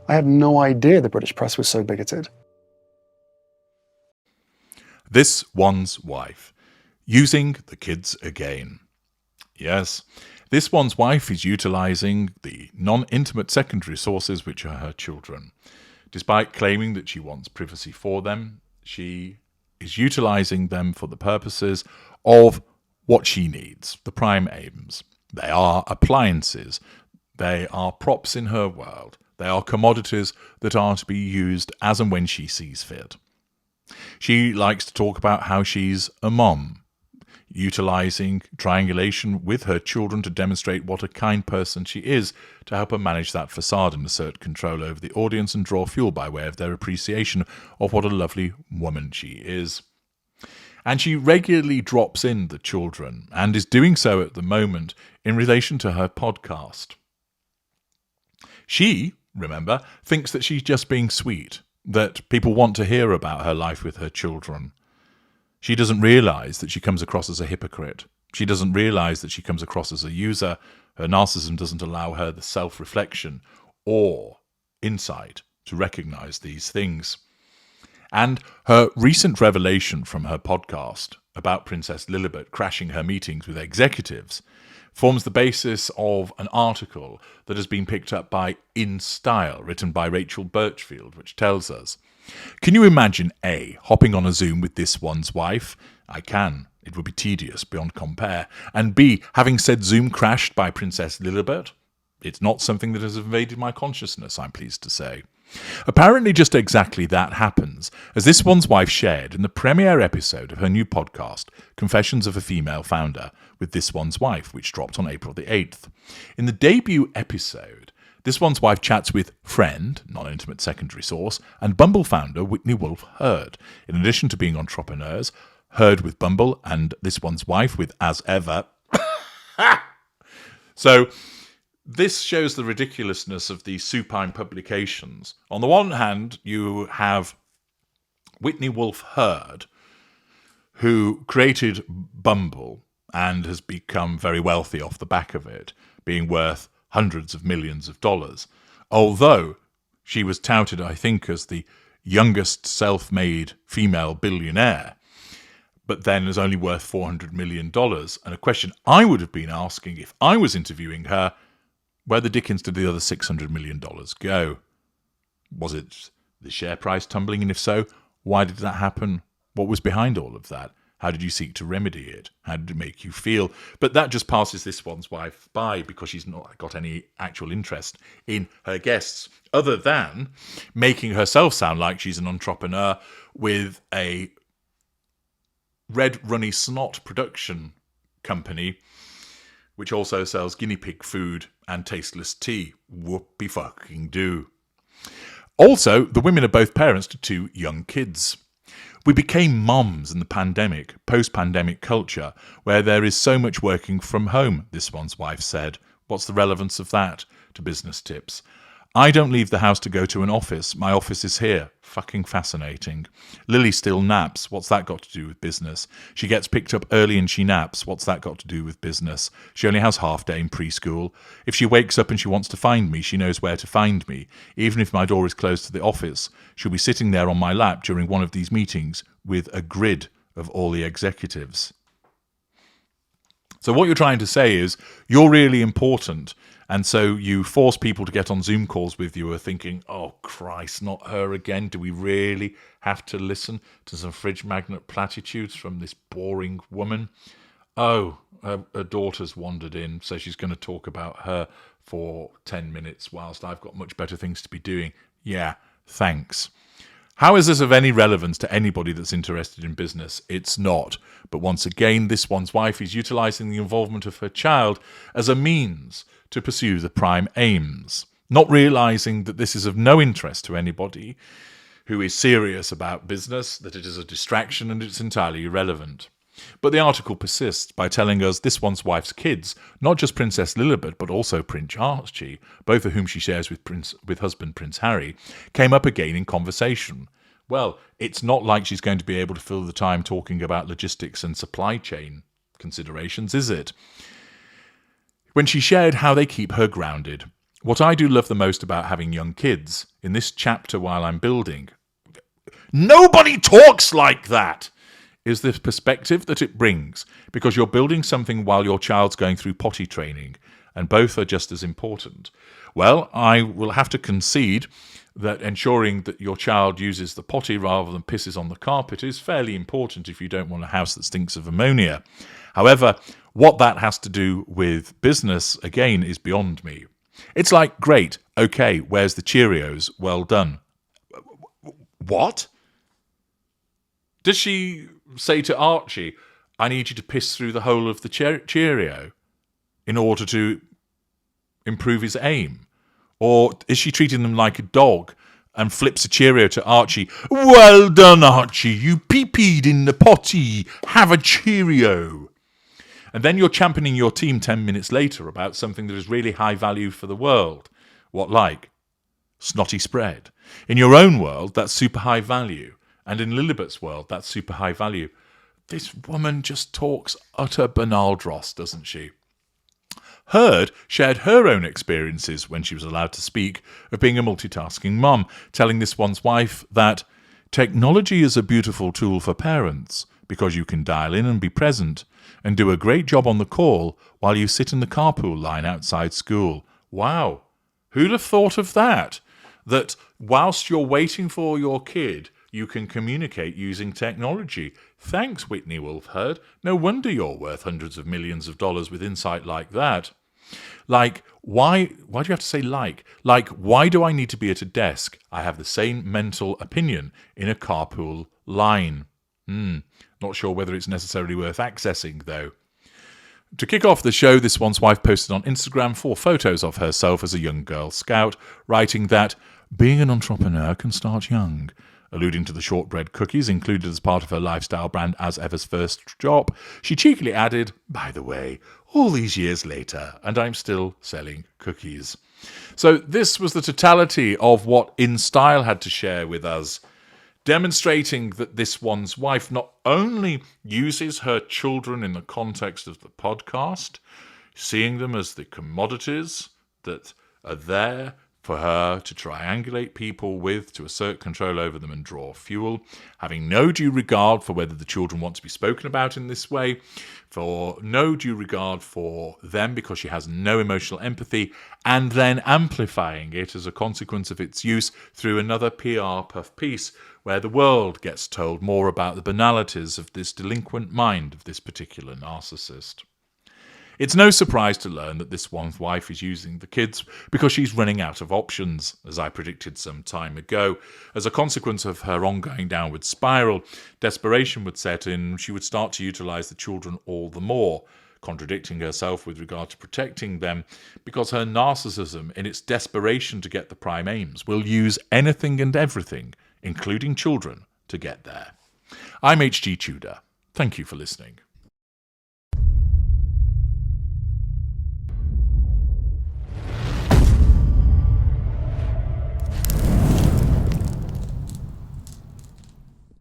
I had no idea the British press was so bigoted. This one's wife. Using the kids again. Yes, this one's wife is utilising the non-intimate secondary sources which are her children. Despite claiming that she wants privacy for them, she is utilising them for the purposes of what she needs, the prime aims. They are appliances. They are props in her world. They are commodities that are to be used as and when she sees fit. She likes to talk about how she's a mom, utilising triangulation with her children to demonstrate what a kind person she is, to help her manage that facade and assert control over the audience and draw fuel by way of their appreciation of what a lovely woman she is. And she regularly drops in the children, and is doing so at the moment in relation to her podcast. She, remember, thinks that she's just being sweet, that people want to hear about her life with her children. She doesn't realise that she comes across as a hypocrite. She doesn't realise that she comes across as a user. Her narcissism doesn't allow her the self-reflection or insight to recognise these things. And her recent revelation from her podcast about Princess Lilibet crashing her meetings with executives forms the basis of an article that has been picked up by In Style, written by Rachel Birchfield, which tells us, can you imagine A, hopping on a Zoom with this one's wife? I can. It would be tedious beyond compare. And B, having said Zoom crashed by Princess Lilibet? It's not something that has invaded my consciousness, I'm pleased to say. Apparently just exactly that happens, as this one's wife shared in the premiere episode of her new podcast, Confessions of a Female Founder, with this one's wife, which dropped on April the 8th. In the debut episode, this one's wife chats with friend, non-intimate secondary source, and Bumble founder Whitney Wolfe Herd. In addition to being entrepreneurs, Herd with Bumble and this one's wife with As Ever. So this shows the ridiculousness of these supine publications. On the one hand, you have Whitney Wolfe Herd, who created Bumble and has become very wealthy off the back of it, being worth hundreds of millions of dollars. Although she was touted, I think, as the youngest self-made female billionaire, but then is only worth $400 million. And a question I would have been asking if I was interviewing her, where the dickens did the other $600 million go? Was it the share price tumbling? And if so, why did that happen? What was behind all of that? How did you seek to remedy it? How did it make you feel? But that just passes this one's wife by because she's not got any actual interest in her guests, other than making herself sound like she's an entrepreneur with a red runny snot production company, which also sells guinea pig food and tasteless tea. Whoopie fucking do. Also, the women are both parents to 2 young kids. We became moms in the pandemic, post-pandemic culture, where there is so much working from home, this one's wife said. What's the relevance of that to business tips? I don't leave the house to go to an office. My office is here. Fucking fascinating. Lily still naps. What's that got to do with business? She gets picked up early and she naps. What's that got to do with business? She only has half day in preschool. If she wakes up and she wants to find me, she knows where to find me. Even if my door is closed to the office, she'll be sitting there on my lap during one of these meetings with a grid of all the executives. So what you're trying to say is you're really important, and so you force people to get on Zoom calls with you who are thinking, oh Christ, not her again. Do we really have to listen to some fridge magnet platitudes from this boring woman? Oh, her daughter's wandered in, so she's going to talk about her for 10 minutes whilst I've got much better things to be doing. Yeah, thanks. How is this of any relevance to anybody that's interested in business? It's not. But once again, this one's wife is utilising the involvement of her child as a means to pursue the prime aims, not realising that this is of no interest to anybody who is serious about business, that it is a distraction and it's entirely irrelevant. But the article persists by telling us this one's wife's kids, not just Princess Lilibet, but also Prince Archie, both of whom she shares with husband Prince Harry, came up again in conversation. Well, it's not like she's going to be able to fill the time talking about logistics and supply chain considerations, is it? When she shared how they keep her grounded. what I do love the most about having young kids in this chapter while I'm building, nobody talks like that, is the perspective that it brings, because you're building something while your child's going through potty training, and both are just as important. Well, I will have to concede that ensuring that your child uses the potty rather than pisses on the carpet is fairly important if you don't want a house that stinks of ammonia. However, what that has to do with business, again, is beyond me. It's like, great, okay, where's the Cheerios? Well done. What? Does she say to Archie, I need you to piss through the whole of the Cheerio in order to improve his aim? Or is she treating them like a dog and flips a Cheerio to Archie? Well done, Archie, you pee-peed in the potty. Have a Cheerio. And then you're championing your team 10 minutes later about something that is really high value for the world. What like? Snotty spread. In your own world, that's super high value. And in Lilibet's world, that's super high value. This woman just talks utter banal dross, doesn't she? Heard shared her own experiences when she was allowed to speak of being a multitasking mum, telling this one's wife that technology is a beautiful tool for parents because you can dial in and be present and do a great job on the call while you sit in the carpool line outside school. Wow, who'd have thought of that? That whilst you're waiting for your kid, you can communicate using technology. Thanks, Whitney Wolfe Herd. No wonder you're worth hundreds of millions of dollars with insight like that. Like, why do you have to say like? Like, why do I need to be at a desk? I have the same mental opinion in a carpool line. Not sure whether it's necessarily worth accessing, though. To kick off the show, this one's wife posted on Instagram 4 photos of herself as a young Girl Scout, writing that being an entrepreneur can start young. Alluding to the shortbread cookies included as part of her lifestyle brand As Ever's first job, she cheekily added, by the way, all these years later, and I'm still selling cookies. So this was the totality of what In Style had to share with us, demonstrating that this one's wife not only uses her children in the context of the podcast, seeing them as the commodities that are there for her to triangulate people with, to assert control over them and draw fuel, having no due regard for whether the children want to be spoken about in this way, for no due regard for them because she has no emotional empathy, and then amplifying it as a consequence of its use through another PR puff piece, where the world gets told more about the banalities of this delinquent mind of this particular narcissist. It's no surprise to learn that this one's wife is using the kids because she's running out of options, as I predicted some time ago. As a consequence of her ongoing downward spiral, desperation would set in. She would start to utilise the children all the more, contradicting herself with regard to protecting them, because her narcissism, in its desperation to get the prime aims, will use anything and everything, including children, to get there. I'm H.G. Tudor. Thank you for listening.